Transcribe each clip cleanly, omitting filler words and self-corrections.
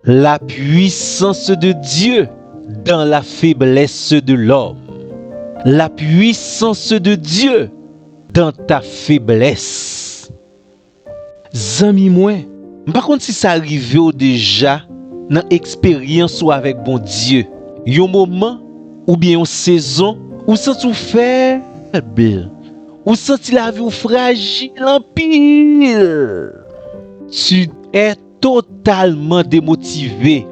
La puissance de Dieu dans la faiblesse de l'homme. La puissance de Dieu dans ta faiblesse. Zami moi, par contre si ça arrive déjà dans expérience ou avec bon Dieu, un moment ou bien une saison ou senti faible, ou senti la vie fragile en pile. Tu es totalement démotivé,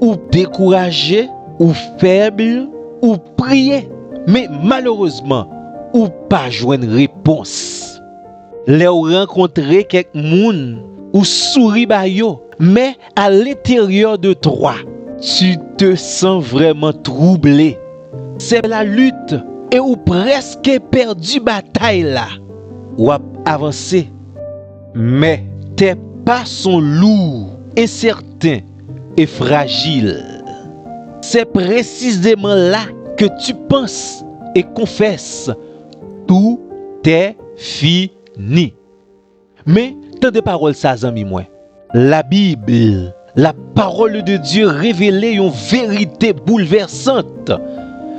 ou découragé, ou faible, ou prié. Mais malheureusement, ou pas joindre réponse. Les rencontrer quelques moun, ou souris ba yo, mais à l'intérieur de toi, tu te sens vraiment troublé. C'est la lutte et ou presque perdu bataille là. Ou avancé, mais tes pas sont lourds, incertains et fragiles. C'est précisément là que tu penses et confesses tout est fini. Mais tant de paroles ça zami moi. La Bible, la parole de Dieu révélée une vérité bouleversante.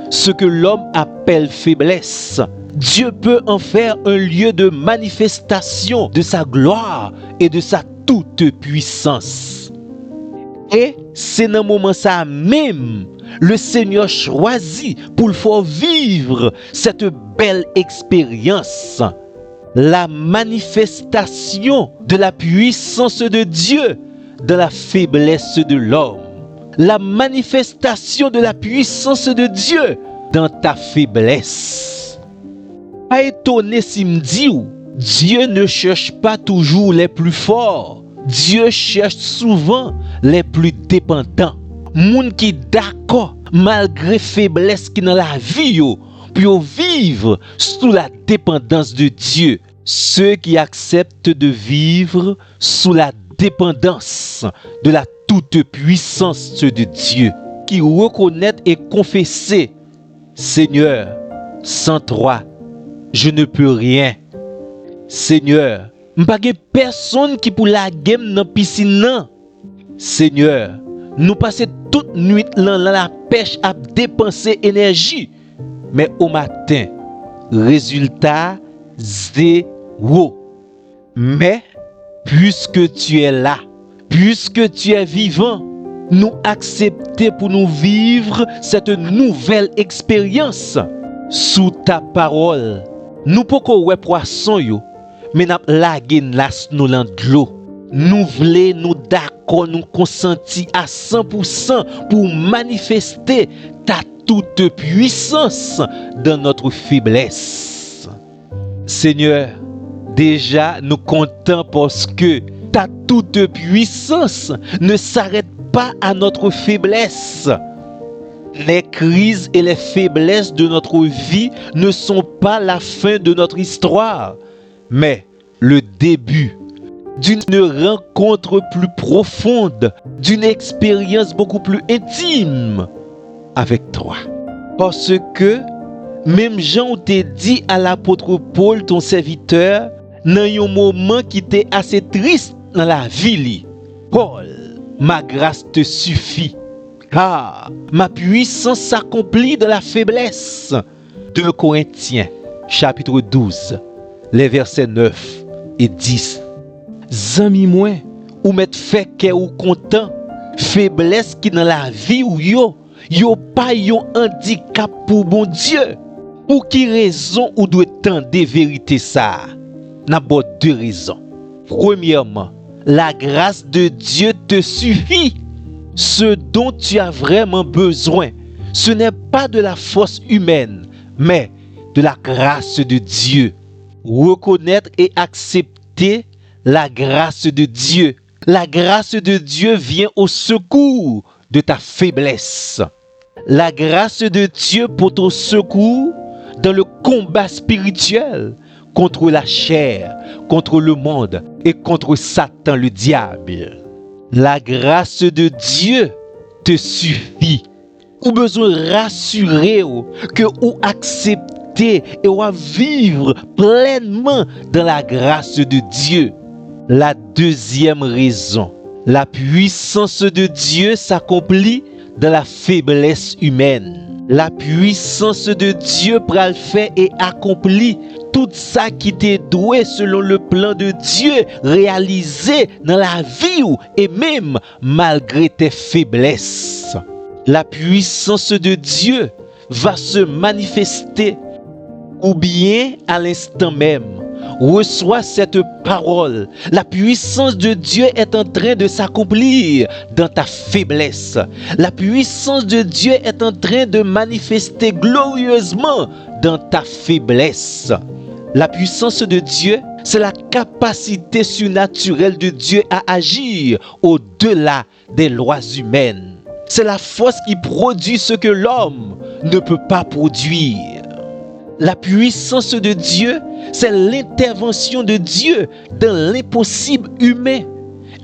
Ce que l'homme appelle faiblesse, Dieu peut en faire un lieu de manifestation de sa gloire et de sa toute puissance. Et c'est dans ce moment ça même, le Seigneur choisit pour le faire vivre cette belle expérience. La manifestation de la puissance de Dieu dans la faiblesse de l'homme. La manifestation de la puissance de Dieu dans ta faiblesse. Pas étonné si me dit Dieu ne cherche pas toujours les plus forts. Dieu cherche souvent les plus dépendants. Moun qui d'accord malgré faiblesse qui dans la vie yo, pour vivre sous la dépendance de Dieu. Ceux qui acceptent de vivre sous la dépendance de la toute puissance de Dieu, qui reconnaissent et confessent: Seigneur, sans toi, je ne peux rien. Seigneur, m'pa gen personne qui pour la game dans piscine nan. Seigneur, nous passons toute nuit dans la pêche à dépenser énergie, mais au matin, résultat zéro. Mais puisque tu es là, puisque tu es vivant, nous accepter pour nous vivre cette nouvelle expérience sous ta parole. Nous pouvons ouais poisson yo, mais n'a lagué nas nous dans l'eau. Nous voulons nous d'accord, nous consentir à 100% pour manifester ta toute puissance dans notre faiblesse. Seigneur, déjà nous comptons parce que ta toute puissance ne s'arrête pas à notre faiblesse. Les crises et les faiblesses de notre vie ne sont pas la fin de notre histoire, mais le début d'une rencontre plus profonde, d'une expérience beaucoup plus intime avec toi. Parce que même Jean t'a dit à l'apôtre Paul, ton serviteur, dans un moment qui était assez triste dans la vie, Paul, ma grâce te suffit, car ma puissance s'accomplit dans la faiblesse. 2 Corinthiens, chapitre 12, les versets 9 et 10. Zami moi, ou met fait que ou content, faiblesse qui dans la vie ou yo pas yon handicap pour bon Dieu. Pour qui raison ou doit tendre vérité ça? N'a pas 2 raisons. Premièrement, la grâce de Dieu te suffit. Ce dont tu as vraiment besoin, ce n'est pas de la force humaine, mais de la grâce de Dieu. Reconnaître et accepter la grâce de Dieu. La grâce de Dieu vient au secours de ta faiblesse. La grâce de Dieu pour ton secours dans le combat spirituel contre la chair, contre le monde et contre Satan le diable. La grâce de Dieu te suffit. Ou besoin rassurer que ou accepter et ou vivre pleinement dans la grâce de Dieu. La deuxième raison, La puissance de Dieu s'accomplit dans la faiblesse humaine. La puissance de Dieu pral fait et accomplit tout ça qui était doué selon le plan de Dieu réalisé dans la vie et même malgré tes faiblesses. La puissance de Dieu va se manifester ou bien à l'instant même. Reçois cette parole. La puissance de Dieu est en train de s'accomplir dans ta faiblesse. La puissance de Dieu est en train de manifester glorieusement dans ta faiblesse. La puissance de Dieu, c'est la capacité surnaturelle de Dieu à agir au-delà des lois humaines. C'est la force qui produit ce que l'homme ne peut pas produire. La puissance de Dieu, c'est l'intervention de Dieu dans l'impossible humain.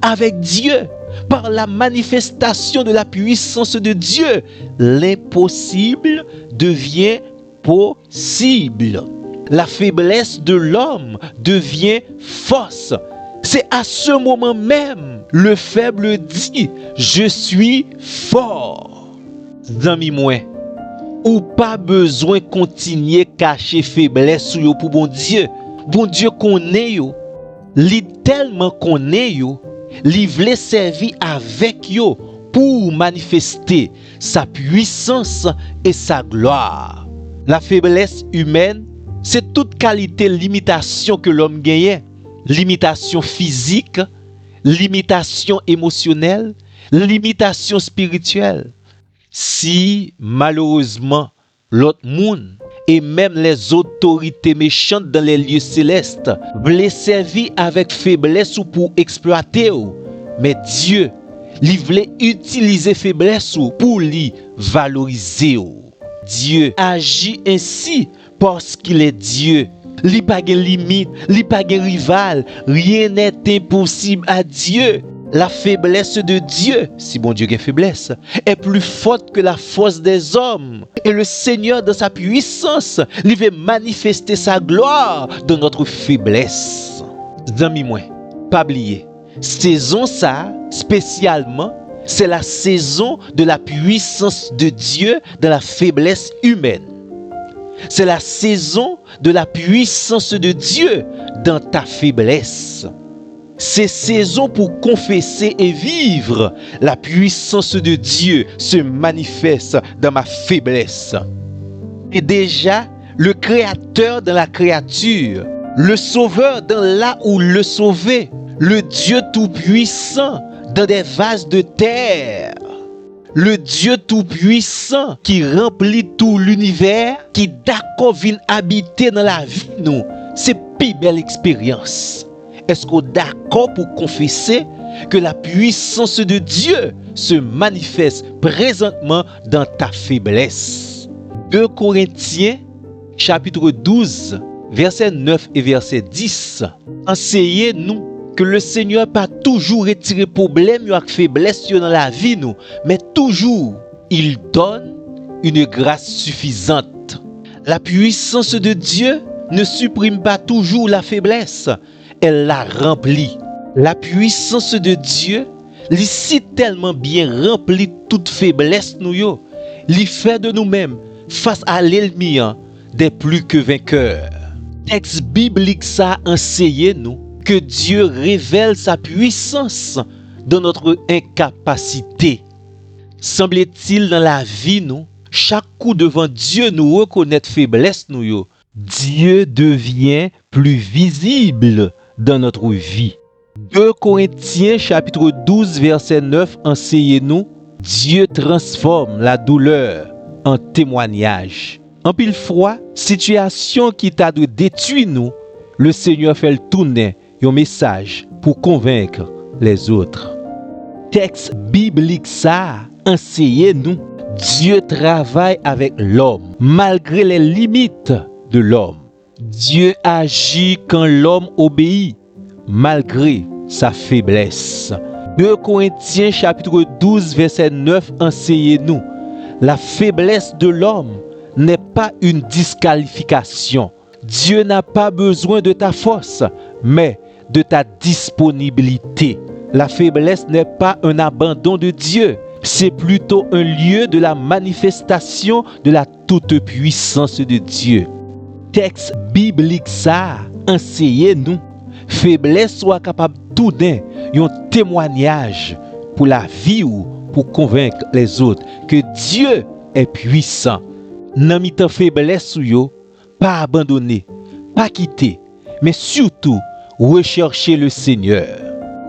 Avec Dieu, par la manifestation de la puissance de Dieu, l'impossible devient possible. La faiblesse de l'homme devient force. C'est à ce moment même, le faible dit, je suis fort. Zami moi, ou pas besoin continuer cacher faiblesse ou pour bon Dieu. Bon Dieu connaît yo. Li tellement connaît yo, li vle servir avec yo pour manifester sa puissance et sa gloire. La faiblesse humaine, c'est toute qualité limitation que l'homme gagne. Limitation physique, limitation émotionnelle, limitation spirituelle. Si malheureusement l'autre monde et même les autorités méchantes dans les lieux célestes voulaient servir avec faiblesse ou pour exploiter, mais Dieu, il voulait utiliser faiblesse ou pour lui valoriser. Dieu agit ainsi parce qu'il est Dieu. Il n'y a pas de limite, il n'y a pas de rival, rien n'est impossible à Dieu. La faiblesse de Dieu, si bon Dieu a une faiblesse, est plus forte que la force des hommes. Et le Seigneur, dans sa puissance, il veut manifester sa gloire dans notre faiblesse. Zami moi, pas oublier, saison ça, spécialement, c'est la saison de la puissance de Dieu dans la faiblesse humaine. C'est la saison de la puissance de Dieu dans ta faiblesse. C'est saison pour confesser et vivre. La puissance de Dieu se manifeste dans ma faiblesse. Et déjà, le Créateur dans la créature, le Sauveur dans là où le sauver, le Dieu tout-puissant dans des vases de terre, le Dieu tout-puissant qui remplit tout l'univers, qui d'accord vient habiter dans la vie, nous, c'est plus belle expérience. Est-ce qu'on est d'accord pour confesser que la puissance de Dieu se manifeste présentement dans ta faiblesse? 2 Corinthiens, chapitre 12, verset 9 et verset 10. Enseignez-nous que le Seigneur n'a pas toujours retiré problème ou faiblesse dans la vie, nous, mais toujours, il donne une grâce suffisante. La puissance de Dieu ne supprime pas toujours la faiblesse. Elle la remplit. La puissance de Dieu, il si tellement bien remplit toute faiblesse nous yo, il fait de nous-mêmes face à l'ennemi des plus que vainqueurs. Texte biblique ça enseigne nous que Dieu révèle sa puissance dans notre incapacité. Semble-t-il dans la vie nous, chaque coup devant Dieu nous reconnaît faiblesse nous yo, Dieu devient plus visible dans notre vie. 2 Corinthiens chapitre 12 verset 9 enseigne-nous, Dieu transforme la douleur en témoignage. En pile fois, situation qui t'a de détruire nous, le Seigneur fait le tourner un message pour convaincre les autres. Texte biblique ça enseigne-nous, Dieu travaille avec l'homme malgré les limites de l'homme. Dieu agit quand l'homme obéit, malgré sa faiblesse. 2 Corinthiens chapitre 12 verset 9 enseigne-nous, la faiblesse de l'homme n'est pas une disqualification. Dieu n'a pas besoin de ta force, mais de ta disponibilité. La faiblesse n'est pas un abandon de Dieu, c'est plutôt un lieu de la manifestation de la toute-puissance de Dieu. Texte biblique ça enseigne nous, faiblesse soit capable tout d'un un témoignage pour la vie ou pour convaincre les autres que Dieu est puissant. Nan mi-temps faiblesse ou yo, pas abandonner, pas quitter, mais surtout rechercher le Seigneur.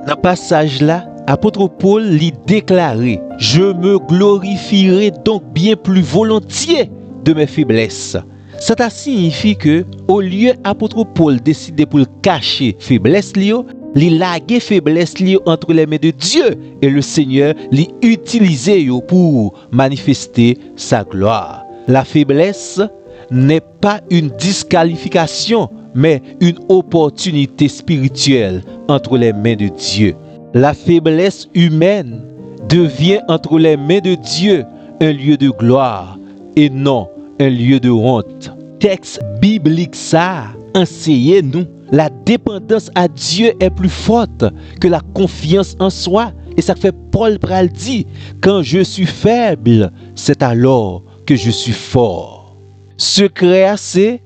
Dans le passage là, apôtre Paul lui déclarait: je me glorifierai donc bien plus volontiers de mes faiblesses. Ça signifie que au lieu apôtre Paul décider pour cacher faiblesse li laguer faiblesse li entre les mains de Dieu et le Seigneur li utiliser yo pour manifester sa gloire. La faiblesse n'est pas une disqualification, mais une opportunité spirituelle entre les mains de Dieu. La faiblesse humaine devient entre les mains de Dieu un lieu de gloire et non un lieu de honte. Texte biblique ça enseigne nous, la dépendance à Dieu est plus forte que la confiance en soi. Et ça fait Paul pral dit: quand je suis faible, c'est alors que je suis fort. Secret c'est,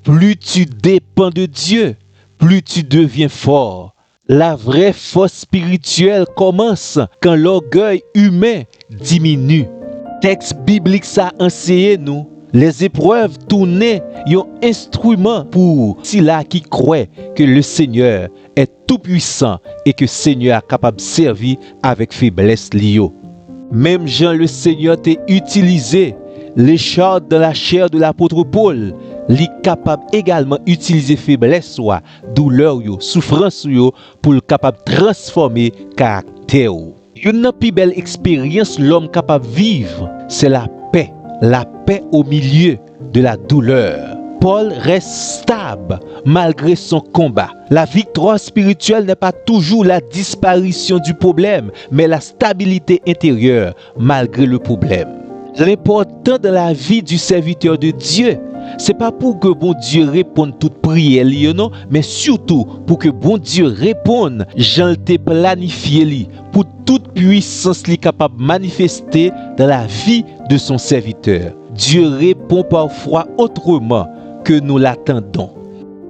plus tu dépends de Dieu, plus tu deviens fort. La vraie force spirituelle commence quand l'orgueil humain diminue. Texte biblique ça enseigne nous, les épreuves tournées un instrument pour ceux-là qui croient que le Seigneur est tout puissant et que le Seigneur est capable de servir avec faiblesse lio. Même Jean le Seigneur t'a utilisé les chars de la chair de l'apôtre Paul, il est capable également d'utiliser faiblesse, douleur, souffrance pour le capable de transformer caractère. Une plus belle expérience l'homme capable de vivre, c'est la paix au milieu de la douleur. Paul reste stable malgré son combat. La victoire spirituelle n'est pas toujours la disparition du problème, mais la stabilité intérieure malgré le problème. L'important dans la vie du serviteur de Dieu, c'est pas pour que bon Dieu réponde toute prière, non, mais surtout pour que bon Dieu réponde, Jean te planifié pour toute puissance li capable de manifester dans la vie de son serviteur. Dieu répond parfois autrement que nous l'attendons.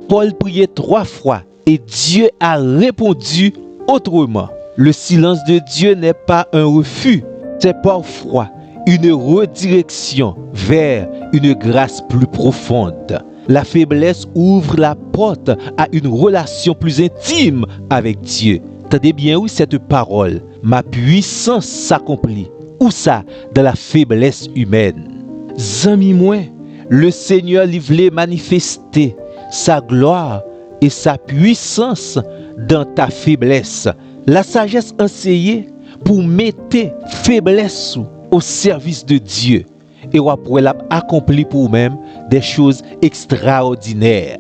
Paul priait 3 fois et Dieu a répondu autrement. Le silence de Dieu n'est pas un refus, c'est parfois une redirection vers une grâce plus profonde. La faiblesse ouvre la porte à une relation plus intime avec Dieu. Tenez bien où cette parole, ma puissance s'accomplit. Où ça? Dans la faiblesse humaine. Zami moi, le Seigneur lui voulait manifester sa gloire et sa puissance dans ta faiblesse. La sagesse enseignée pour mettre faiblesse au service de Dieu et on pourrait accomplir pour vous-même des choses extraordinaires.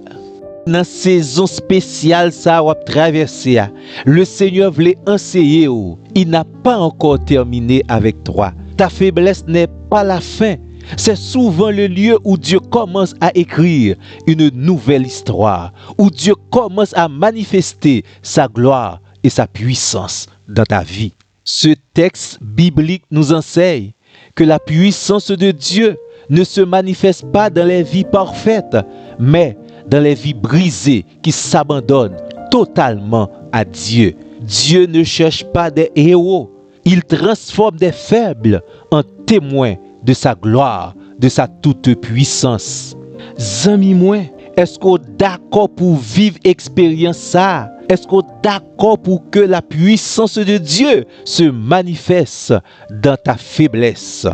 Dans la saison spéciale ça va traverser, le Seigneur voulait enseigner, il n'a pas encore terminé avec toi. Ta faiblesse n'est pas la fin. C'est souvent le lieu où Dieu commence à écrire une nouvelle histoire, où Dieu commence à manifester sa gloire et sa puissance dans ta vie. Ce texte biblique nous enseigne que la puissance de Dieu ne se manifeste pas dans les vies parfaites, mais dans les vies brisées qui s'abandonnent totalement à Dieu. Dieu ne cherche pas des héros, il transforme des faibles en témoins de sa gloire, de sa toute puissance. Zami moi, est-ce qu'on est d'accord pour vivre expérience ça? Est-ce qu'on est d'accord pour que la puissance de Dieu se manifeste dans ta faiblesse?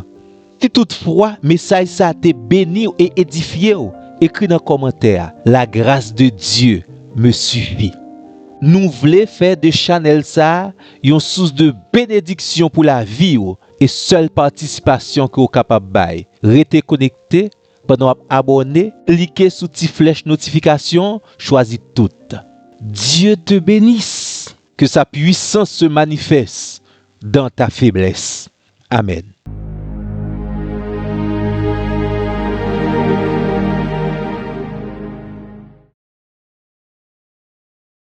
Si toutefois, message ça a été béni et édifié, écris dans le commentaire, la grâce de Dieu me suffit. Nous voulons faire de Chanel ça une source de bénédiction pour la vie et seule participation que vous êtes capable de restez connecté pendant abonner, cliquez sur la flèche notification, choisis toutes. Dieu te bénisse, que sa puissance se manifeste dans ta faiblesse. Amen.